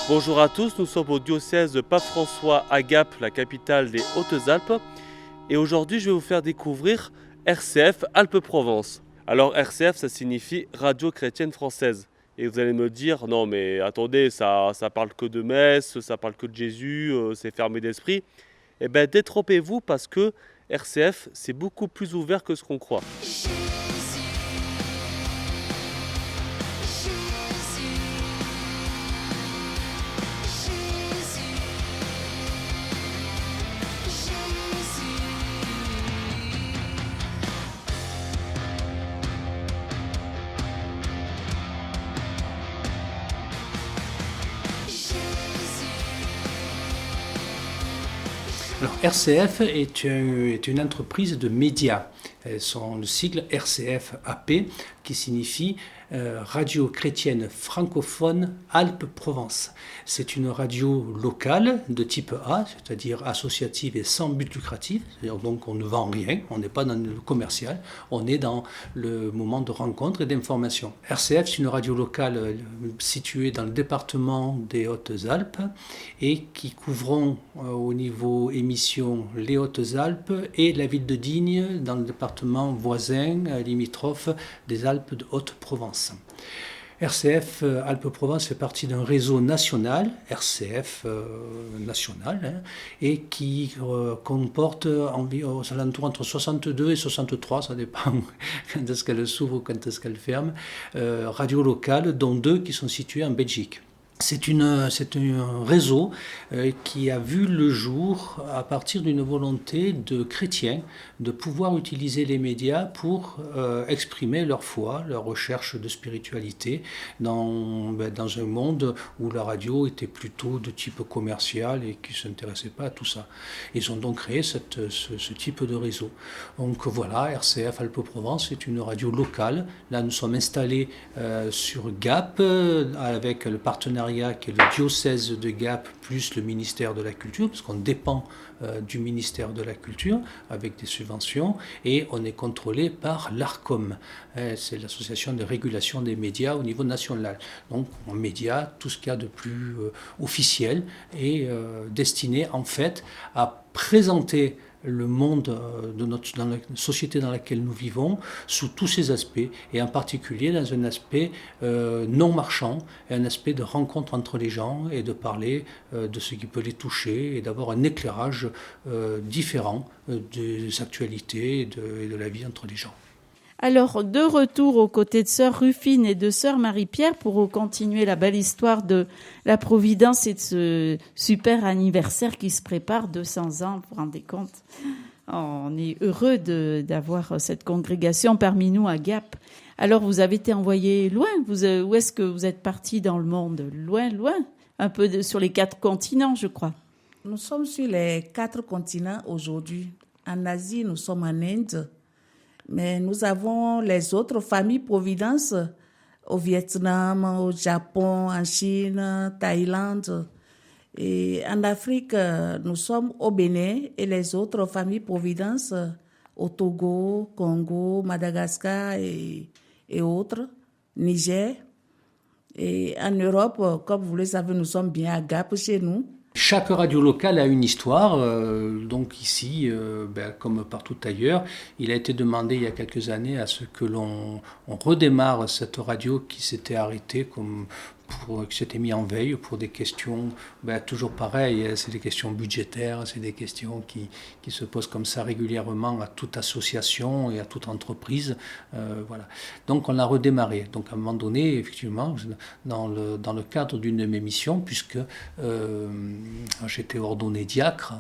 Bonjour à tous, nous sommes au diocèse de Pape François à Gap, la capitale des Hautes-Alpes. Et aujourd'hui, je vais vous faire découvrir RCF Alpes-Provence. Alors RCF, ça signifie Radio Chrétienne Française. Et vous allez me dire, non mais attendez, ça parle que de messe, ça parle que de Jésus, c'est fermé d'esprit. Eh bien, détrompez-vous parce que RCF, c'est beaucoup plus ouvert que ce qu'on croit. Alors, RCF est une entreprise de médias. Le sigle RCF-AP qui signifie Radio Chrétienne Francophone Alpes-Provence. C'est une radio locale de type A, c'est-à-dire associative et sans but lucratif. C'est-à-dire donc on ne vend rien, on n'est pas dans le commercial, on est dans le moment de rencontre et d'information. RCF, c'est une radio locale située dans le département des Hautes-Alpes et qui couvront au niveau émission les Hautes-Alpes et la ville de Digne dans le département voisin limitrophe des Alpes de Haute-Provence. RCF Alpes-Provence fait partie d'un réseau national, RCF national, et qui comporte aux alentours entre 62 et 63, ça dépend quand est-ce qu'elle s'ouvre ou quand est-ce qu'elle ferme, radios locales, dont 2 qui sont situées en Belgique. C'est un réseau qui a vu le jour à partir d'une volonté de chrétiens de pouvoir utiliser les médias pour exprimer leur foi, leur recherche de spiritualité dans un monde où la radio était plutôt de type commercial et qui ne s'intéressait pas à tout ça. Ils ont donc créé ce type de réseau. Donc voilà, RCF Alpes-Provence est une radio locale. Là, nous sommes installés sur Gap avec le partenariat qui est le diocèse de Gap plus le ministère de la Culture, parce qu'on dépend du ministère de la Culture avec des subventions, et on est contrôlé par l'ARCOM, c'est l'association de régulation des médias au niveau national. Donc en médias, tout ce qu'il y a de plus officiel est destiné en fait à présenter le monde dans la société dans laquelle nous vivons sous tous ses aspects, et en particulier dans un aspect non marchand, et un aspect de rencontre entre les gens et de parler de ce qui peut les toucher et d'avoir un éclairage différent des actualités et de la vie entre les gens. Alors, de retour aux côtés de sœur Rufine et de sœur Marie-Pierre pour continuer la belle histoire de la Providence et de ce super anniversaire qui se prépare, 200 ans, vous vous rendez compte? On est heureux d'avoir cette congrégation parmi nous à Gap. Alors, vous avez été envoyé loin. Où est-ce que vous êtes parti dans le monde? Loin, loin. Un peu sur les 4 continents, je crois. Nous sommes sur les 4 continents aujourd'hui. En Asie, nous sommes en Inde. Mais nous avons les autres familles Providence au Vietnam, au Japon, en Chine, Thaïlande. Et en Afrique, nous sommes au Bénin et les autres familles Providence au Togo, Congo, Madagascar et autres, Niger. Et en Europe, comme vous le savez, nous sommes bien à Gap chez nous. Chaque radio locale a une histoire, donc ici, comme partout ailleurs, il a été demandé il y a quelques années à ce que l'on redémarre cette radio qui s'était arrêtée qui s'était mis en veille pour des questions, toujours pareil, c'est des questions budgétaires, c'est des questions qui se posent comme ça régulièrement à toute association et à toute entreprise. Voilà. Donc on a redémarré. Donc à un moment donné, effectivement, dans le cadre d'une de mes missions, puisque j'étais ordonné diacre,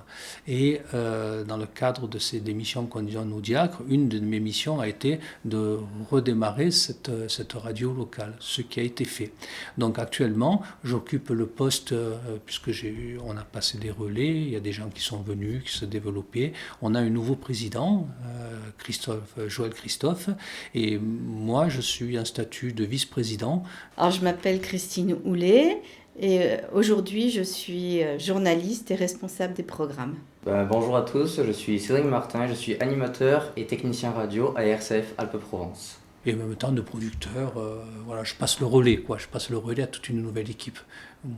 et dans le cadre de ces missions qu'on donne aux diacres, une de mes missions a été de redémarrer cette radio locale, ce qui a été fait. Donc actuellement, j'occupe le poste, puisque on a passé des relais, il y a des gens qui sont venus, qui se développaient. On a un nouveau président, Joël Christophe, et moi je suis en statut de vice-président. Alors je m'appelle Christine Houlet, et aujourd'hui je suis journaliste et responsable des programmes. Bonjour à tous, je suis Cédric Martin, je suis animateur et technicien radio à RCF Alpes-Provence. et en même temps de producteur. Voilà, je passe le relais, quoi. Je passe le relais à toute une nouvelle équipe.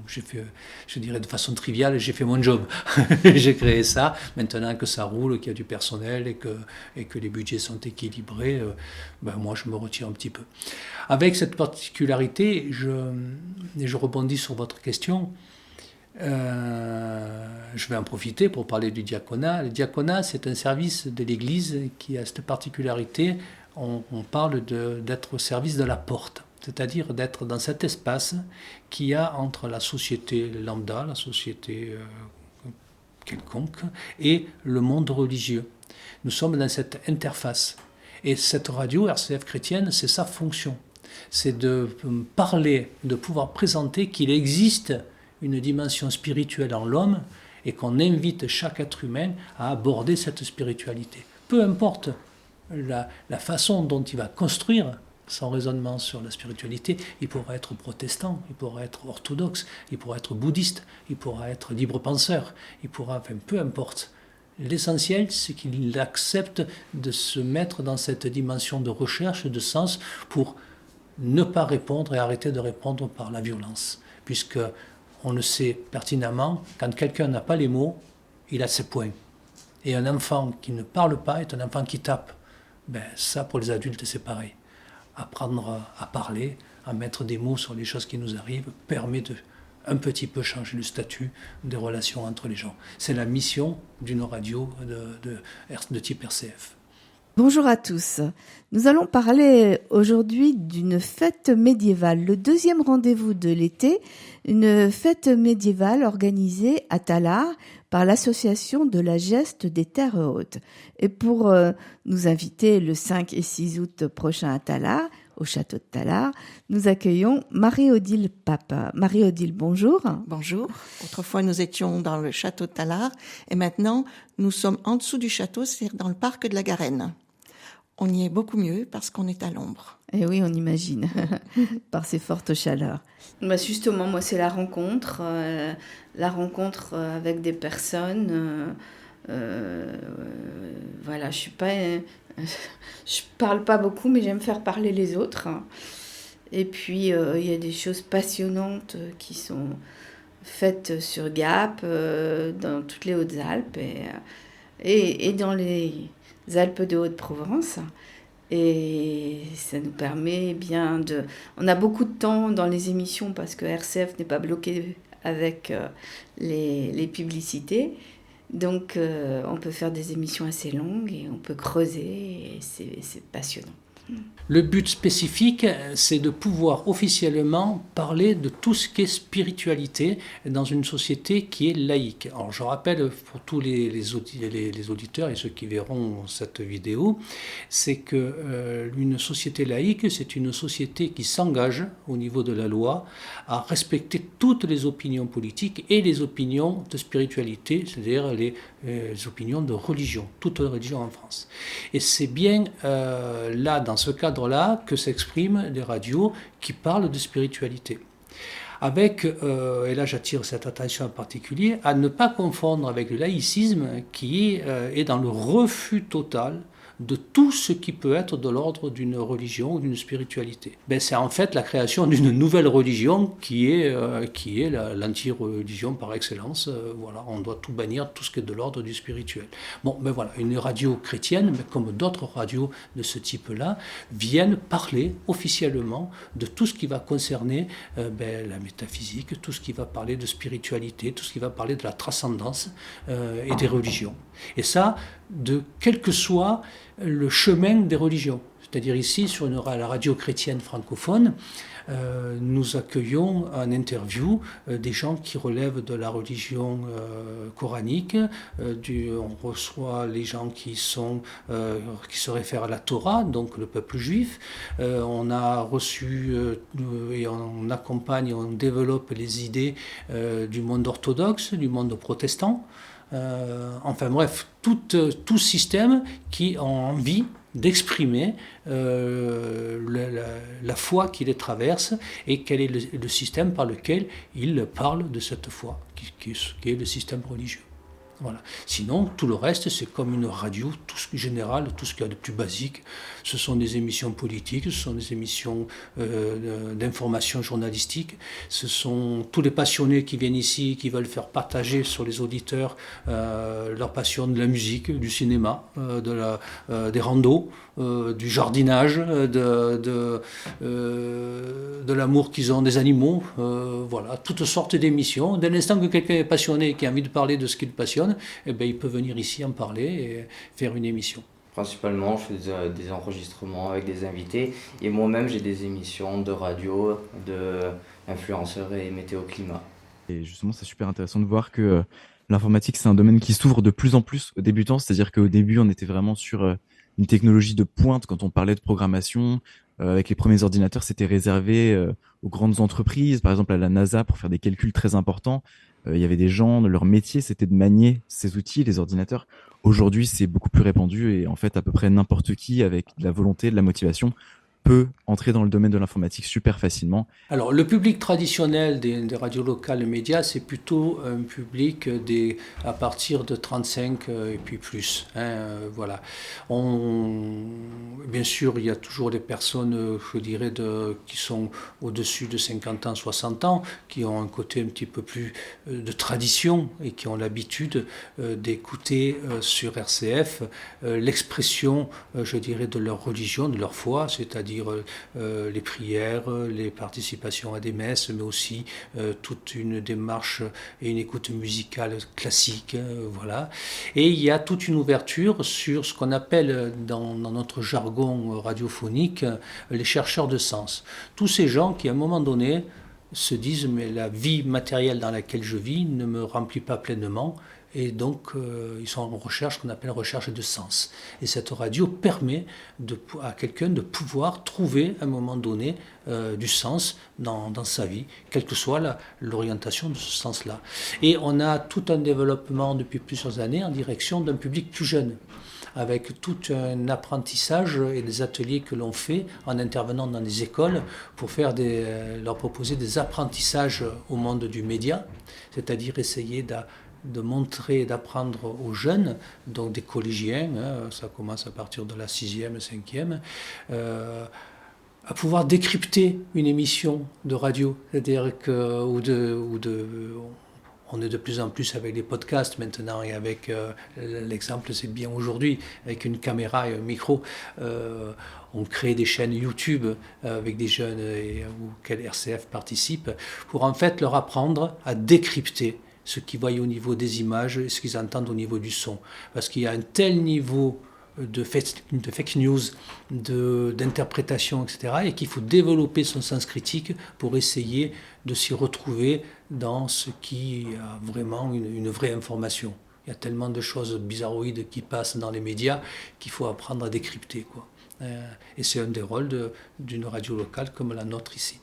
J'ai fait, je dirais de façon triviale, j'ai fait mon job. J'ai créé ça. Maintenant que ça roule, qu'il y a du personnel et que les budgets sont équilibrés, moi je me retire un petit peu. Avec cette particularité, je rebondis sur votre question. Je vais en profiter pour parler du diaconat. Le diaconat, c'est un service de l'Église qui a cette particularité. On parle d'être au service de la porte, c'est-à-dire d'être dans cet espace qu'il y a entre la société lambda, la société quelconque, et le monde religieux. Nous sommes dans cette interface. Et cette radio, RCF chrétienne, c'est sa fonction. C'est de parler, de pouvoir présenter qu'il existe une dimension spirituelle en l'homme et qu'on invite chaque être humain à aborder cette spiritualité. Peu importe la façon dont il va construire son raisonnement sur la spiritualité, il pourra être protestant, il pourra être orthodoxe, il pourra être bouddhiste, il pourra être libre-penseur, peu importe. L'essentiel, c'est qu'il accepte de se mettre dans cette dimension de recherche, de sens, pour ne pas répondre et arrêter de répondre par la violence. Puisque on le sait pertinemment, quand quelqu'un n'a pas les mots, il a ses points. Et un enfant qui ne parle pas est un enfant qui tape. Ça, pour les adultes, c'est pareil. Apprendre à parler, à mettre des mots sur les choses qui nous arrivent, permet de un petit peu changer le statut des relations entre les gens. C'est la mission d'une radio de type RCF. Bonjour à tous. Nous allons parler aujourd'hui d'une fête médiévale, le deuxième rendez-vous de l'été, une fête médiévale organisée à Tallard par l'association de la Geste des Terres Hautes. Et pour nous inviter le 5 et 6 août prochain à Tallard, au château de Tallard, nous accueillons Marie-Odile Papa. Marie-Odile, bonjour. Bonjour. Autrefois, nous étions dans le château de Tallard et maintenant, nous sommes en dessous du château, c'est-à-dire dans le parc de la Garenne. On y est beaucoup mieux parce qu'on est à l'ombre. Eh oui, on imagine, par ces fortes chaleurs. Justement, moi, c'est la rencontre avec des personnes. Voilà, je parle pas beaucoup, mais j'aime faire parler les autres. Et puis, il y a des choses passionnantes qui sont faites sur Gap, dans toutes les Hautes-Alpes et dans les Alpes de Haute-Provence. Et ça nous permet bien de... On a beaucoup de temps dans les émissions parce que RCF n'est pas bloqué avec les publicités. Donc, on peut faire des émissions assez longues et on peut creuser et c'est passionnant. Le but spécifique, c'est de pouvoir officiellement parler de tout ce qui est spiritualité dans une société qui est laïque. Alors, je rappelle pour tous les auditeurs et ceux qui verront cette vidéo, c'est que une société laïque, c'est une société qui s'engage au niveau de la loi à respecter toutes les opinions politiques et les opinions de spiritualité, c'est-à-dire les opinions de religion, toutes les religions en France. Et c'est bien là, dans ce cadre-là, que s'expriment des radios qui parlent de spiritualité. Avec, et là j'attire cette attention en particulier, à ne pas confondre avec le laïcisme qui est dans le refus total de tout ce qui peut être de l'ordre d'une religion ou d'une spiritualité. C'est en fait la création d'une nouvelle religion qui est l'anti-religion par excellence. Voilà, on doit tout bannir, tout ce qui est de l'ordre du spirituel. Voilà, une radio chrétienne, mais comme d'autres radios de ce type-là, viennent parler officiellement de tout ce qui va concerner la métaphysique, tout ce qui va parler de spiritualité, tout ce qui va parler de la transcendance et des religions. Et ça, quel que soit le chemin des religions. C'est-à-dire ici, sur la radio chrétienne francophone, nous accueillons en interview des gens qui relèvent de la religion coranique. On reçoit les gens qui se réfèrent à la Torah, donc le peuple juif. On a reçu et on accompagne, on développe les idées du monde orthodoxe, du monde protestant. Enfin bref, tout système qui a envie d'exprimer la foi qui les traverse et quel est le système par lequel ils parlent de cette foi, qui est le système religieux. Voilà. Sinon, tout le reste, c'est comme une radio, tout ce général, tout ce qu'il y a de plus basique. Ce sont des émissions politiques, ce sont des émissions d'information journalistique. Ce sont tous les passionnés qui viennent ici, qui veulent faire partager sur les auditeurs leur passion de la musique, du cinéma, des randos, du jardinage, de l'amour qu'ils ont des animaux. Voilà, toutes sortes d'émissions. Dès l'instant que quelqu'un est passionné et qui a envie de parler de ce qu'il passionne, eh ben, il peut venir ici en parler et faire une émission. Principalement, je fais des enregistrements avec des invités et moi-même j'ai des émissions de radio, d'influenceurs et météo-climat. Et justement, c'est super intéressant de voir que l'informatique, c'est un domaine qui s'ouvre de plus en plus aux débutants. C'est-à-dire qu'au début, on était vraiment sur une technologie de pointe quand on parlait de programmation. Avec les premiers ordinateurs, c'était réservé aux grandes entreprises, par exemple à la NASA, pour faire des calculs très importants. Il y avait des gens, leur métier, c'était de manier ces outils, les ordinateurs. Aujourd'hui, c'est beaucoup plus répandu et en fait, à peu près n'importe qui, avec de la volonté, de la motivation, peut entrer dans le domaine de l'informatique super facilement. Alors, le public traditionnel des radios locales, médias, c'est plutôt un public à partir de 35 et puis plus. Voilà. Bien sûr, il y a toujours des personnes, je dirais, qui sont au-dessus de 50 ans, 60 ans, qui ont un côté un petit peu plus de tradition et qui ont l'habitude d'écouter sur RCF l'expression, je dirais, de leur religion, de leur foi, c'est-à-dire les prières, les participations à des messes, mais aussi toute une démarche et une écoute musicale classique. Voilà. Et il y a toute une ouverture sur ce qu'on appelle dans notre jargon radiophonique les chercheurs de sens. Tous ces gens qui, à un moment donné, se disent « mais la vie matérielle dans laquelle je vis ne me remplit pas pleinement ». Et donc, ils sont en recherche, ce qu'on appelle recherche de sens. Et cette radio permet à quelqu'un de pouvoir trouver, à un moment donné, du sens dans sa vie, quelle que soit l'orientation de ce sens-là. Et on a tout un développement depuis plusieurs années en direction d'un public plus jeune, avec tout un apprentissage et des ateliers que l'on fait en intervenant dans des écoles pour leur proposer des apprentissages au monde du média, c'est-à-dire essayer de montrer et d'apprendre aux jeunes, donc des collégiens, ça commence à partir de la 6e, 5e, à pouvoir décrypter une émission de radio. C'est-à-dire que, on est de plus en plus avec les podcasts maintenant et avec l'exemple, c'est bien aujourd'hui, avec une caméra et un micro. On crée des chaînes YouTube avec des jeunes auxquels RCF participe pour en fait leur apprendre à décrypter ce qu'ils voient au niveau des images et ce qu'ils entendent au niveau du son. Parce qu'il y a un tel niveau de fake news, d'interprétation, etc., et qu'il faut développer son sens critique pour essayer de s'y retrouver dans ce qui a vraiment une vraie information. Il y a tellement de choses bizarroïdes qui passent dans les médias qu'il faut apprendre à décrypter, quoi. Et c'est un des rôles d'une radio locale comme la nôtre ici.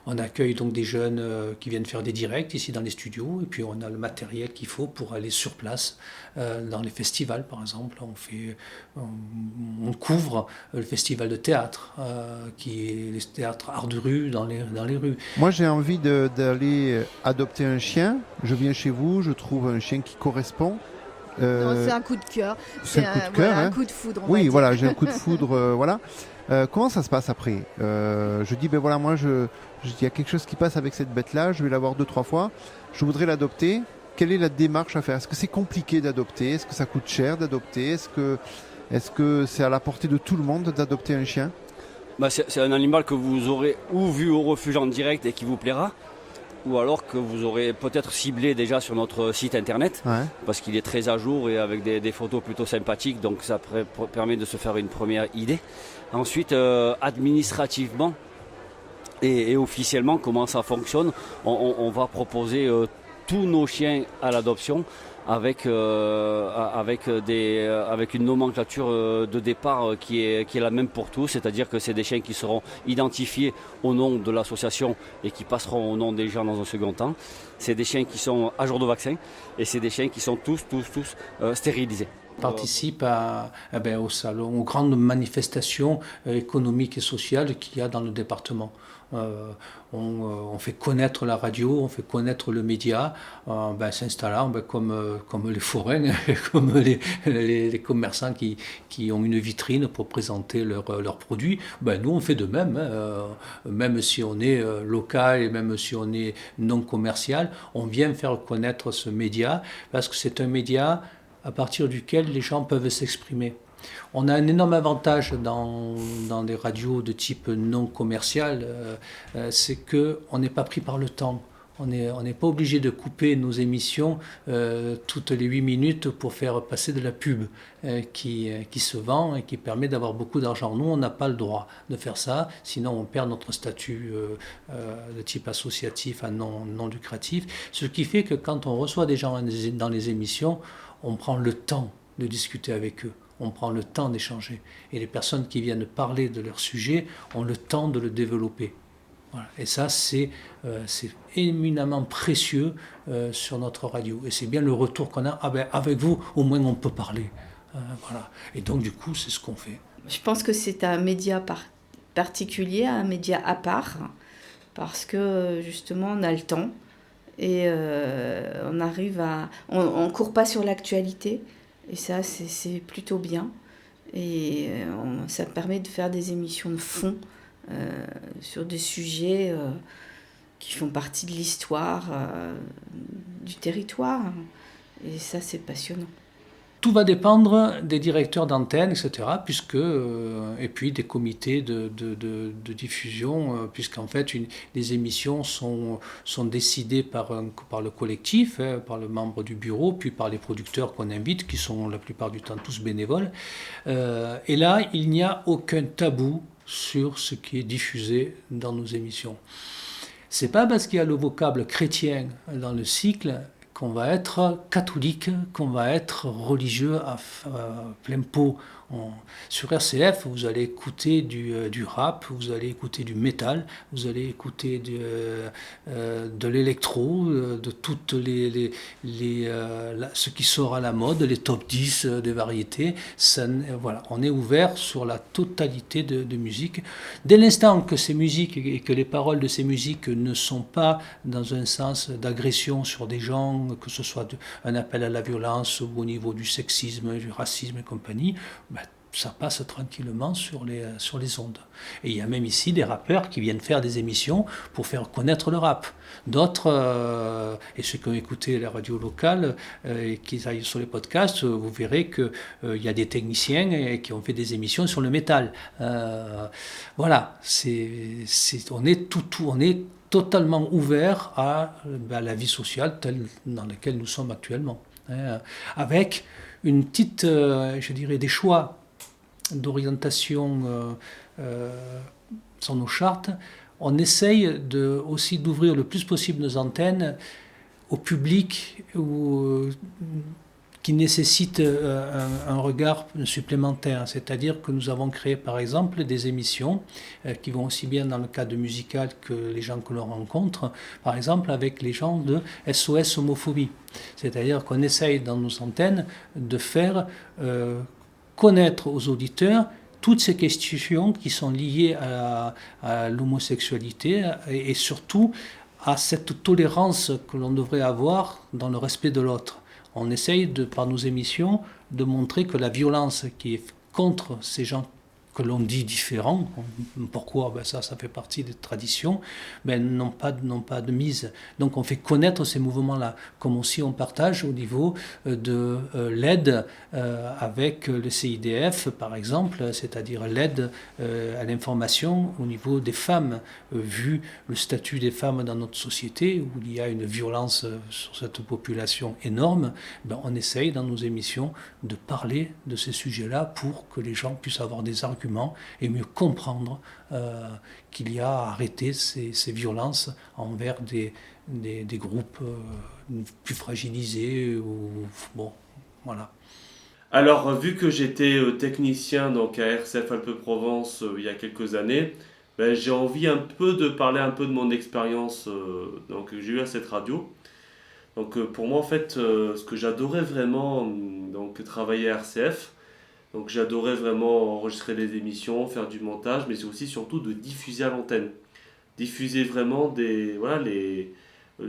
On accueille donc des jeunes qui viennent faire des directs ici dans les studios, et puis on a le matériel qu'il faut pour aller sur place dans les festivals, par exemple. On couvre le festival de théâtre, qui est le théâtre art de rue dans les rues. Moi, j'ai envie d'aller adopter un chien. Je viens chez vous, je trouve un chien qui correspond. Non, c'est un coup de cœur. C'est un coup de cœur, un coup de foudre. Oui, voilà, j'ai un coup de foudre, voilà. Comment ça se passe après ? Je dis, ben voilà, moi, il y a quelque chose qui passe avec cette bête-là, je vais la voir 2-3 fois, je voudrais l'adopter. Quelle est la démarche à faire ? Est-ce que c'est compliqué d'adopter ? Est-ce que ça coûte cher d'adopter ? Est-ce que c'est à la portée de tout le monde d'adopter un chien ? C'est un animal que vous aurez ou vu au refuge en direct et qui vous plaira, ou alors que vous aurez peut-être ciblé déjà sur notre site internet, parce qu'il est très à jour et avec des photos plutôt sympathiques, donc ça permet de se faire une première idée. Ensuite, administrativement et officiellement, comment ça fonctionne, on va proposer tous nos chiens à l'adoption avec une nomenclature de départ qui est la même pour tous, c'est-à-dire que c'est des chiens qui seront identifiés au nom de l'association et qui passeront au nom des gens dans un second temps. C'est des chiens qui sont à jour de vaccin et c'est des chiens qui sont tous stérilisés. participe au salon, aux grandes manifestations économiques et sociales qu'il y a dans le département. On fait connaître la radio, on fait connaître le média, s'installant comme les forains, comme les commerçants qui ont une vitrine pour présenter leurs produits. Nous, on fait de même, même si on est local et même si on est non commercial, on vient faire connaître ce média parce que c'est un média à partir duquel les gens peuvent s'exprimer. On a un énorme avantage dans les radios de type non commercial, c'est qu'on n'est pas pris par le temps. On n'est pas obligé de couper nos émissions toutes les 8 minutes pour faire passer de la pub qui se vend et qui permet d'avoir beaucoup d'argent. Nous, on n'a pas le droit de faire ça, sinon on perd notre statut de type associatif à non lucratif. Ce qui fait que quand on reçoit des gens dans les émissions, on prend le temps de discuter avec eux. On prend le temps d'échanger. Et les personnes qui viennent parler de leur sujet ont le temps de le développer. Voilà. Et ça, c'est éminemment précieux sur notre radio. Et c'est bien le retour qu'on a. Avec vous, au moins, on peut parler. Voilà. Et donc, du coup, c'est ce qu'on fait. Je pense que c'est un média particulier, un média à part, parce que, justement, on a le temps. Et on arrive à... On ne court pas sur l'actualité. Et ça, c'est plutôt bien. Et ça permet de faire des émissions de fond sur des sujets qui font partie de l'histoire du territoire. Et ça, c'est passionnant. Tout va dépendre des directeurs d'antenne, etc., et puis des comités de diffusion, puisqu'en fait, les émissions sont décidées par le collectif, par le membre du bureau, puis par les producteurs qu'on invite, qui sont la plupart du temps tous bénévoles. Et là, il n'y a aucun tabou sur ce qui est diffusé dans nos émissions. C'est pas parce qu'il y a le vocable chrétien dans le cycle qu'on va être catholique, qu'on va être religieux à plein pot. Sur RCF, vous allez écouter du rap, vous allez écouter du métal, vous allez écouter de l'électro, de toutes ce qui sort à la mode, les top 10 des variétés. Voilà, on est ouvert sur la totalité de musique. Dès l'instant que ces musiques et que les paroles de ces musiques ne sont pas dans un sens d'agression sur des gens, que ce soit un appel à la violence ou au niveau du sexisme, du racisme et compagnie, ça passe tranquillement sur les ondes. Et il y a même ici des rappeurs qui viennent faire des émissions pour faire connaître le rap. D'autres, et ceux qui ont écouté la radio locale et qui aillent sur les podcasts, vous verrez qu'il y a des techniciens qui ont fait des émissions sur le métal. Voilà, on est totalement ouvert à la vie sociale telle dans laquelle nous sommes actuellement. Avec une petite, je dirais, des choix d'orientation sur nos chartes. On essaye aussi d'ouvrir le plus possible nos antennes au public qui nécessite un regard supplémentaire. C'est-à-dire que nous avons créé par exemple des émissions qui vont aussi bien dans le cadre musical que les gens que l'on rencontre, par exemple avec les gens de SOS Homophobie. C'est-à-dire qu'on essaye dans nos antennes de faire connaître aux auditeurs toutes ces questions qui sont liées à l'homosexualité et surtout à cette tolérance que l'on devrait avoir dans le respect de l'autre. On essaye, par nos émissions, de montrer que la violence qui est contre ces gens que l'on dit différents, pourquoi ça fait partie des traditions, n'ont pas de mise. Donc on fait connaître ces mouvements-là, comme aussi on partage au niveau de l'aide avec le CIDF, par exemple, c'est-à-dire l'aide à l'information au niveau des femmes, vu le statut des femmes dans notre société, où il y a une violence sur cette population énorme, on essaye dans nos émissions de parler de ces sujets-là pour que les gens puissent avoir des arguments et mieux comprendre qu'il y a à arrêter ces violences envers des groupes plus fragilisés. Voilà. Alors, vu que j'étais technicien donc, à RCF Alpes-Provence il y a quelques années, j'ai envie un peu de parler un peu de mon expérience que j'ai eue à cette radio. Donc pour moi en fait, ce que j'adorais vraiment donc travailler à RCF, donc j'adorais vraiment enregistrer des émissions, faire du montage, mais c'est aussi surtout de diffuser à l'antenne. Diffuser vraiment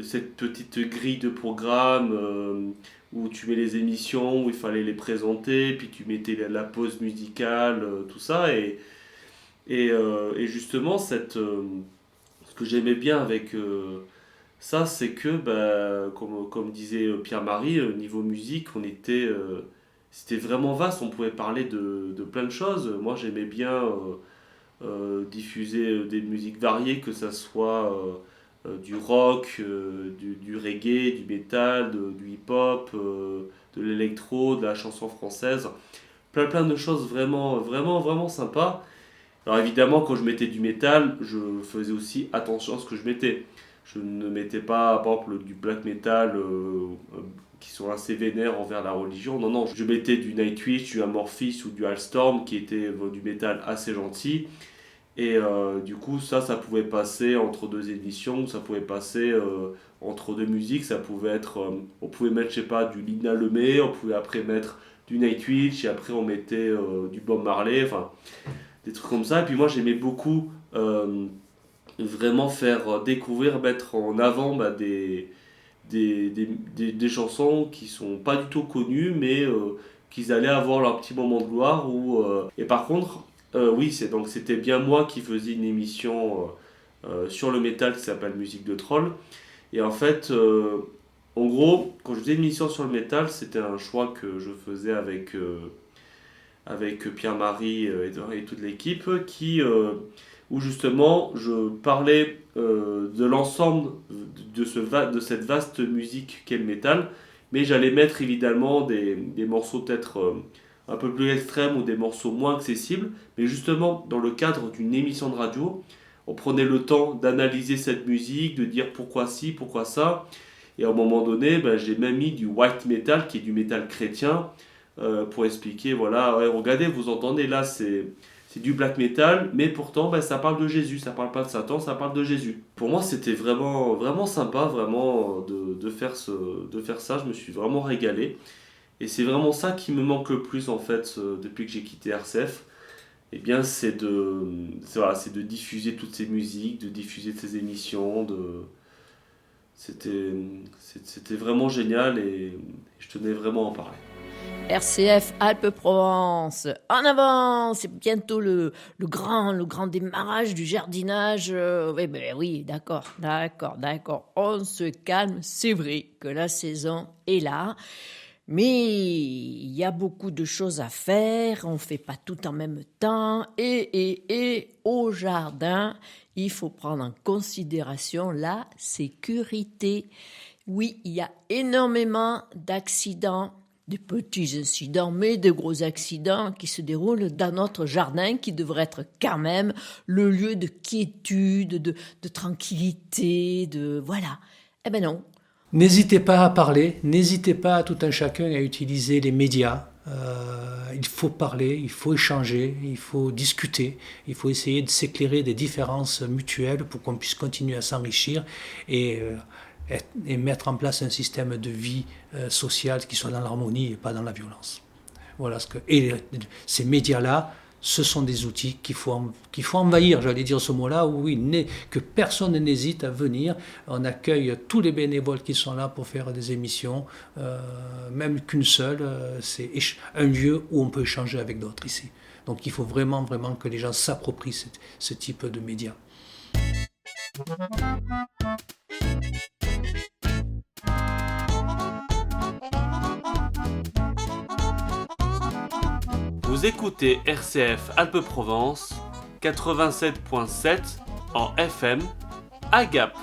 cette petite grille de programme où tu mets les émissions, où il fallait les présenter, puis tu mettais la pause musicale, tout ça. Et justement, ce que j'aimais bien avec ça, c'est que, comme disait Pierre-Marie, niveau musique, c'était vraiment vaste, on pouvait parler de plein de choses. Moi, j'aimais bien diffuser des musiques variées, que ça soit du rock, du reggae, du métal, du hip-hop, de l'électro, de la chanson française. Plein de choses vraiment, vraiment, vraiment sympas. Alors évidemment, quand je mettais du métal, je faisais aussi attention à ce que je mettais. Je ne mettais pas, par exemple, du black metal qui sont assez vénères envers la religion. Non, je mettais du Nightwish, du Amorphis ou du Halstorm qui était du métal assez gentil. Et du coup, ça pouvait passer entre deux éditions, ça pouvait passer entre deux musiques. Ça pouvait être, on pouvait mettre, je sais pas, du Lina Lemay, on pouvait après mettre du Nightwish, et après on mettait du Bob Marley, enfin des trucs comme ça. Et puis moi, j'aimais beaucoup vraiment faire découvrir, mettre en avant des chansons qui sont pas du tout connues, mais qu'ils allaient avoir leur petit moment de gloire. Et par contre, oui, c'était bien moi qui faisais une émission sur le métal qui s'appelle Musique de Troll. Et en fait, en gros, quand je faisais une émission sur le métal, c'était un choix que je faisais avec Pierre-Marie et toute l'équipe, où justement je parlais de l'ensemble de cette vaste musique qu'est le métal, mais j'allais mettre évidemment des morceaux peut-être un peu plus extrêmes ou des morceaux moins accessibles, mais justement dans le cadre d'une émission de radio, on prenait le temps d'analyser cette musique, de dire pourquoi ci, pourquoi ça, et à un moment donné, j'ai même mis du white metal, qui est du métal chrétien, pour expliquer, voilà, ouais, regardez, vous entendez là, c'est du black metal, mais pourtant ça parle de Jésus, ça parle pas de Satan, ça parle de Jésus. Pour moi, c'était vraiment, vraiment sympa, vraiment de faire ça, je me suis vraiment régalé. Et c'est vraiment ça qui me manque le plus en fait depuis que j'ai quitté RCF. Eh bien, c'est de diffuser toutes ces musiques, de diffuser ces émissions. C'était vraiment génial et je tenais vraiment à en parler. RCF Alpes-Provence, en avant, c'est bientôt le grand démarrage du jardinage. Oui, d'accord, on se calme, c'est vrai que la saison est là. Mais il y a beaucoup de choses à faire, on ne fait pas tout en même temps. Et au jardin, il faut prendre en considération la sécurité. Oui, il y a énormément d'accidents, des petits incidents, mais de gros accidents qui se déroulent dans notre jardin, qui devrait être quand même le lieu de quiétude, de tranquillité, voilà. Eh ben non. N'hésitez pas à parler, n'hésitez pas tout un chacun à utiliser les médias. Il faut parler, il faut échanger, il faut discuter, il faut essayer de s'éclairer des différences mutuelles pour qu'on puisse continuer à s'enrichir et mettre en place un système de vie sociale qui soit dans l'harmonie et pas dans la violence. Voilà ces médias-là, ce sont des outils qu'il faut envahir, j'allais dire ce mot-là, oui, que personne n'hésite à venir. On accueille tous les bénévoles qui sont là pour faire des émissions, même qu'une seule, c'est un lieu où on peut échanger avec d'autres ici. Donc il faut vraiment que les gens s'approprient ce type de médias. Vous écoutez RCF Alpes-Provence 87.7 en FM à Gap.